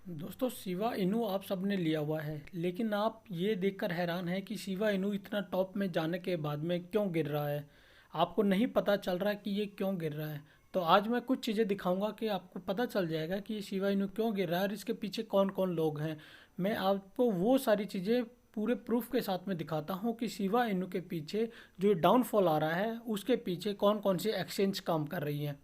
दोस्तों शिवा इनू आप सबने लिया हुआ है, लेकिन आप ये देखकर हैरान हैं कि शिवा इनू इतना टॉप में जाने के बाद में क्यों गिर रहा है। आपको नहीं पता चल रहा कि ये क्यों गिर रहा है। तो आज मैं कुछ चीज़ें दिखाऊंगा कि आपको पता चल जाएगा कि ये शिवा इनू क्यों गिर रहा है और इसके पीछे कौन कौन लोग हैं। मैं आपको वो सारी चीज़ें पूरे प्रूफ के साथ में दिखाता हूँ कि शिवा इनू के पीछे जो डाउनफॉल आ रहा है उसके पीछे कौन कौन सी एक्सचेंज काम कर रही हैं।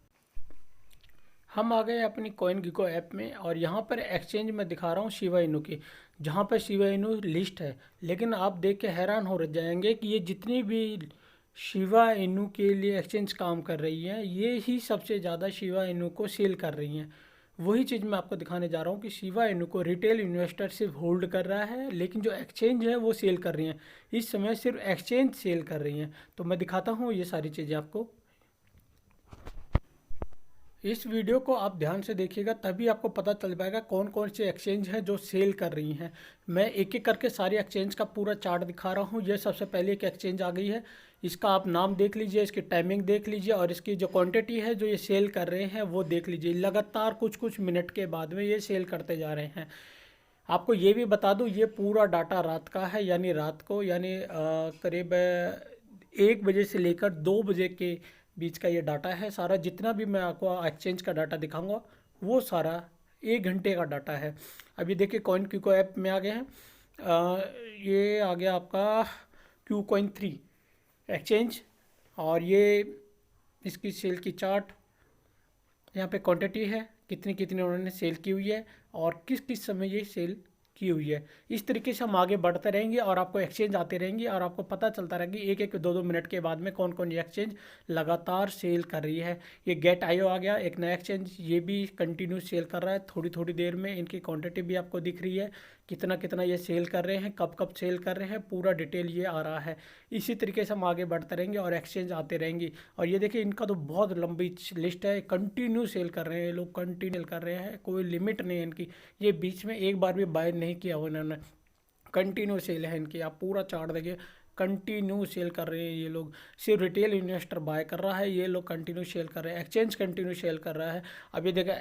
हम आ गए अपनी कॉइन गिको ऐप में और यहाँ पर एक्सचेंज में दिखा रहा हूँ शिवा इनू की, जहाँ पर शिवा इनू लिस्ट है। लेकिन आप देख के हैरान हो जाएंगे कि ये जितनी भी शिवा इनू के लिए एक्सचेंज काम कर रही हैं ये ही सबसे ज़्यादा शिवा इनू को सेल कर रही हैं। वही चीज़ मैं आपको दिखाने जा रहा हूँ कि शिवा इनू को रिटेल इन्वेस्टर सिर्फ होल्ड कर रहा है, लेकिन जो एक्सचेंज है वो सेल कर रही हैं। इस समय सिर्फ एक्सचेंज सेल कर रही हैं। तो मैं दिखाता हूँ ये सारी चीज़ें आपको। इस वीडियो को आप ध्यान से देखिएगा, तभी आपको पता चल पाएगा कौन कौन सी एक्सचेंज हैं जो सेल कर रही हैं। मैं एक एक करके सारी एक्सचेंज का पूरा चार्ट दिखा रहा हूँ। ये सबसे पहले एक एक्सचेंज आ गई है। इसका आप नाम देख लीजिए, इसकी टाइमिंग देख लीजिए और इसकी जो क्वांटिटी है जो ये सेल कर रहे हैं वो देख लीजिए। लगातार कुछ कुछ मिनट के बाद में ये सेल करते जा रहे हैं। आपको ये भी बता दूँ, ये पूरा डाटा रात का है, यानी रात को, यानी करीब 1 बजे से लेकर 2 बजे के बीच का ये डाटा है। सारा जितना भी मैं आपको एक्सचेंज का डाटा दिखाऊंगा वो सारा 1 घंटे का डाटा है। अब ये देखिए कॉइन क्यूको ऐप में आ गए हैं। ये आ गया आपका क्यू कॉइन 3 एक्सचेंज, और ये इसकी सेल की चार्ट, यहाँ पे क्वांटिटी है, कितनी कितनी उन्होंने सेल की हुई है और किस किस समय ये सेल की हुई है। इस तरीके से हम आगे बढ़ते रहेंगे और आपको एक्सचेंज आते रहेंगे और आपको पता चलता रहेगा कि एक एक दो दो मिनट के बाद में कौन कौन ये एक्सचेंज लगातार सेल कर रही है। ये गेट आईओ आ गया, एक नया एक्सचेंज, ये भी कंटिन्यू सेल कर रहा है। थोड़ी थोड़ी देर में इनकी क्वांटिटी भी आपको दिख रही है, कितना कितना ये सेल कर रहे हैं, कब कब सेल कर रहे हैं, पूरा डिटेल ये आ रहा है। इसी तरीके से हम आगे बढ़ते रहेंगे और एक्सचेंज आते रहेंगे। और ये देखिए इनका तो बहुत लंबी लिस्ट है, कंटिन्यू सेल कर रहे हैं ये लोग, कंटिन्यू कर रहे हैं, कोई लिमिट नहीं है इनकी। ये बीच में एक बार भी बाय नहीं किया हुआ इन्होंने, कंटिन्यू सेल है इनकी। आप पूरा चार्ट देखिए, कंटिन्यू सेल कर रहे हैं ये लोग। सिर्फ रिटेल इन्वेस्टर बाय कर रहा है, ये लोग कंटिन्यू सेल कर रहे हैं। एक्सचेंज कंटिन्यू सेल कर रहा है। अब ये देखिए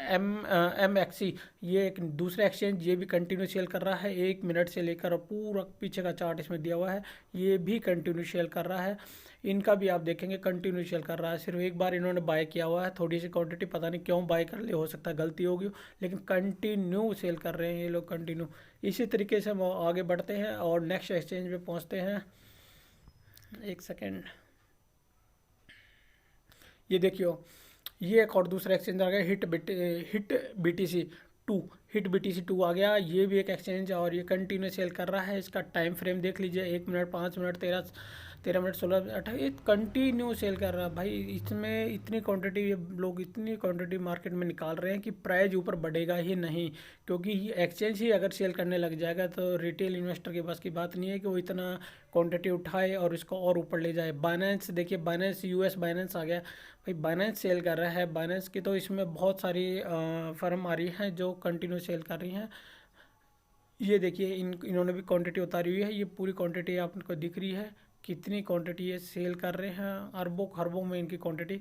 एम एक्सी, ये एक दूसरा एक्सचेंज, ये भी कंटिन्यू सेल कर रहा है। 1 मिनट से लेकर पूरा पीछे का चार्ट इसमें दिया हुआ है, ये भी कंटिन्यू सेल कर रहा है। इनका भी आप देखेंगे कंटिन्यू सेल कर रहा है। सिर्फ एक बार इन्होंने बाय किया हुआ है, थोड़ी सी क्वांटिटी, पता नहीं क्यों बाय कर लिए, हो सकता है गलती होगी, लेकिन कंटिन्यू सेल कर रहे हैं ये लोग, कंटिन्यू। इसी तरीके से हम आगे बढ़ते हैं और नेक्स्ट एक्सचेंज पे पहुंचते हैं। एक सेकेंड, ये देखियो, ये एक और दूसरा एक्सचेंज आ गया, हिट BTC 2। हिट BTC 2 आ गया, ये भी एक एक्सचेंज है और ये कंटिन्यू सेल कर रहा है। इसका टाइम फ्रेम देख लीजिए, 1 मिनट, 5 मिनट, 13 मिनट, 16, 18, ये कंटिन्यू सेल कर रहा है भाई। इसमें इतनी क्वांटिटी, ये लोग इतनी क्वांटिटी मार्केट में निकाल रहे हैं कि प्राइस ऊपर बढ़ेगा ही नहीं, क्योंकि एक्सचेंज ही अगर सेल करने लग जाएगा तो रिटेल इन्वेस्टर के पास की बात नहीं है कि वो इतना क्वांटिटी उठाए और इसको और ऊपर ले जाए। बाइनेंस देखिए, बाइनेंस यूएस बाइनेंस आ गया भाई, बाइनेंस सेल कर रहा है। बाइनेंस की तो इसमें बहुत सारी फर्म आ रही हैं जो कंटिन्यू सेल कर रही हैं। ये देखिए इन्होंने भी क्वांटिटी उतारी हुई है, ये पूरी क्वांटिटी आपको दिख रही है, कितनी क्वांटिटी ये सेल कर रहे हैं। अरबों खरबों में इनकी क्वांटिटी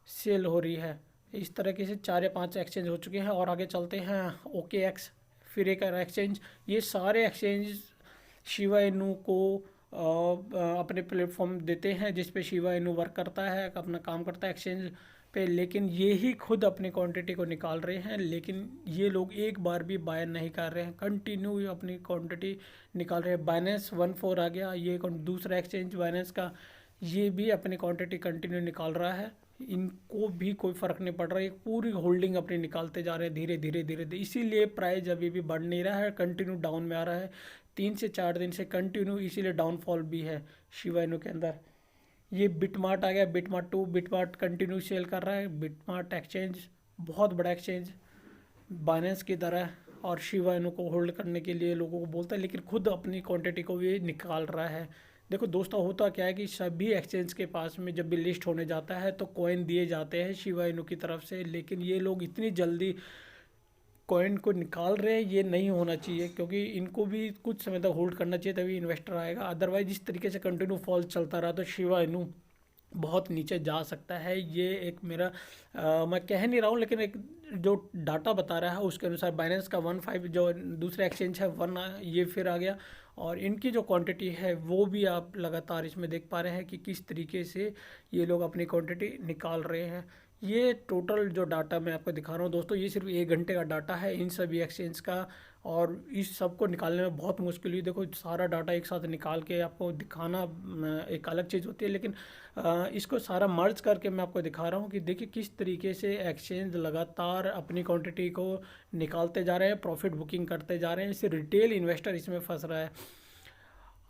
सेल हो रही है। इस तरीके से 4 या 5 एक्सचेंज हो चुके हैं और आगे चलते हैं। OKX, फिर एक एक्सचेंज। ये सारे एक्सचेंज शिवा इनू को अपने प्लेटफॉर्म देते हैं जिस पे शिवा इनू वर्क करता है, अपना काम करता है एक्सचेंज पे, लेकिन ये ही खुद अपनी क्वांटिटी को निकाल रहे हैं। लेकिन ये लोग एक बार भी बाय नहीं कर रहे हैं, कंटिन्यू अपनी क्वांटिटी निकाल रहे हैं। Binance 14 आ गया, ये दूसरा एक्सचेंज बाइनेंस का, ये भी अपनी क्वांटिटी कंटिन्यू निकाल रहा है। इनको भी कोई फ़र्क नहीं पड़ रहा है, ये पूरी होल्डिंग अपनी निकालते जा रहे हैं धीरे धीरे धीरे धीरे। इसीलिए प्राइस अभी भी बढ़ नहीं रहा है, कंटिन्यू डाउन में आ रहा है। 3 से 4 दिन से कंटिन्यू, इसीलिए डाउनफॉल भी है शिवा इनू के अंदर। ये बिटमार्ट आ गया, बिटमार्ट 2, बिटमार्ट कंटिन्यू सेल कर रहा है। बिटमार्ट एक्सचेंज बहुत बड़ा एक्सचेंज, बाइनेंस की तरह, और शिवा इनू को होल्ड करने के लिए लोगों को बोलता है, लेकिन खुद अपनी क्वांटिटी को भी निकाल रहा है। देखो दोस्तों, होता क्या है कि सभी एक्सचेंज के पास में जब भी लिस्ट होने जाता है तो कॉइन दिए जाते हैं शिवा इनू की तरफ से, लेकिन ये लोग इतनी जल्दी कॉइन को निकाल रहे हैं, ये नहीं होना चाहिए, क्योंकि इनको भी कुछ समय तक होल्ड करना चाहिए, तभी इन्वेस्टर आएगा। अदरवाइज इस तरीके से कंटिन्यू फॉल चलता रहा तो शिवा इनू बहुत नीचे जा सकता है। ये एक मेरा मैं कह नहीं रहा हूँ, लेकिन एक जो डाटा बता रहा है उसके अनुसार बाइनेंस का 1.5 जो दूसरा एक्सचेंज है 1 ये फिर आ गया। और इनकी जो क्वांटिटी है वो भी आप लगातार इसमें देख पा रहे हैं कि किस तरीके से ये लोग अपनी क्वांटिटी निकाल रहे हैं। ये टोटल जो डाटा मैं आपको दिखा रहा हूँ दोस्तों, ये सिर्फ 1 घंटे का डाटा है इन सभी एक्सचेंज का। और इस सब को निकालने में बहुत मुश्किल हुई। देखो सारा डाटा एक साथ निकाल के आपको दिखाना एक अलग चीज़ होती है, लेकिन इसको सारा मर्ज करके मैं आपको दिखा रहा हूँ कि देखिए किस तरीके से एक्सचेंज लगातार अपनी क्वांटिटी को निकालते जा रहे हैं, प्रॉफिट बुकिंग करते जा रहे हैं। इससे रिटेल इन्वेस्टर इसमें फंस रहा है।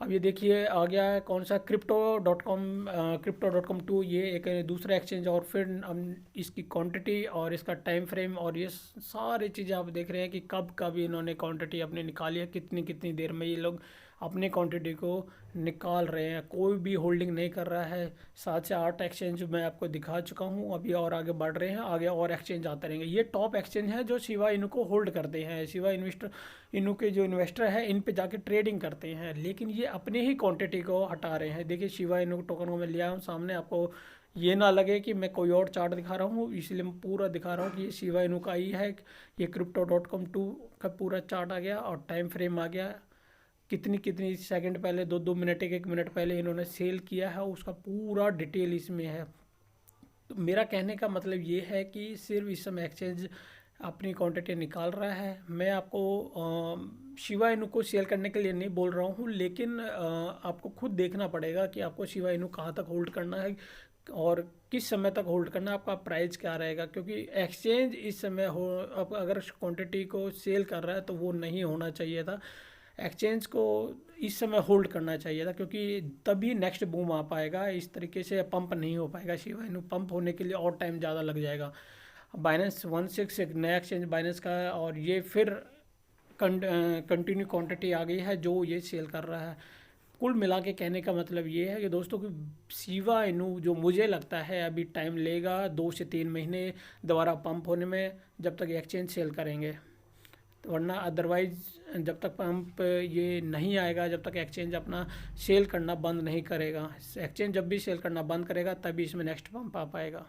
अब ये देखिए आ गया है कौन सा Crypto.com 2, ये एक दूसरा एक्सचेंज। और फिर हम इसकी क्वांटिटी और इसका टाइम फ्रेम और ये सारी चीज़ें आप देख रहे हैं कि कब कब इन्होंने क्वांटिटी अपनी निकाली है, कितनी कितनी देर में ये लोग अपनी क्वांटिटी को निकाल रहे हैं। कोई भी होल्डिंग नहीं कर रहा है। 7 से 8 एक्सचेंज मैं आपको दिखा चुका हूँ, अभी और आगे बढ़ रहे हैं, आगे और एक्सचेंज आते रहेंगे। ये टॉप एक्सचेंज है जो शिबा इनू को होल्ड करते हैं। शिबा इनू के जो इन्वेस्टर है इन पे जाके ट्रेडिंग करते हैं, लेकिन ये अपने ही क्वांटिटी को हटा रहे हैं। देखिए शिबा इनू टोकन को मैं लिया हूँ सामने, आपको ये ना लगे कि मैं कोई और चार्ट दिखा रहा हूँ, इसलिए मैं पूरा दिखा रहा हूँ कि ये शिबा इनू का ही है। ये Crypto.com 2 का पूरा चार्ट आ गया और टाइम फ्रेम आ गया। कितनी कितनी सेकंड पहले, 2-2 मिनट, 1-1 मिनट पहले इन्होंने सेल किया है, उसका पूरा डिटेल इसमें है। तो मेरा कहने का मतलब ये है कि सिर्फ इस समय एक्सचेंज अपनी क्वांटिटी निकाल रहा है। मैं आपको शिबा इनू को सेल करने के लिए नहीं बोल रहा हूँ, लेकिन आपको खुद देखना पड़ेगा कि आपको शिबा इनू कहाँ तक होल्ड करना है और किस समय तक होल्ड करना है, आपका प्राइस क्या रहेगा। क्योंकि एक्सचेंज इस समय हो, अब अगर क्वांटिटी को सेल कर रहा है तो वो नहीं होना चाहिए था। एक्सचेंज को इस समय होल्ड करना चाहिए था, क्योंकि तभी नेक्स्ट बूम आ पाएगा। इस तरीके से पंप नहीं हो पाएगा शिबा इनू। पंप होने के लिए और टाइम ज़्यादा लग जाएगा। Binance 1.6 एक नया एक्सचेंज बाइनेंस का है, और ये फिर कंटिन्यू क्वांटिटी आ गई है जो ये सेल कर रहा है। कुल मिला के कहने का मतलब ये है कि दोस्तों कि शिबा इनू जो मुझे लगता है अभी टाइम लेगा 2 से 3 महीने दोबारा पंप होने में, जब तक एक्सचेंज सेल करेंगे। वरना अदरवाइज जब तक पंप ये नहीं आएगा, जब तक एक्सचेंज अपना सेल करना बंद नहीं करेगा, एक्सचेंज जब भी सेल करना बंद करेगा तभी इसमें नेक्स्ट पंप आ पाएगा।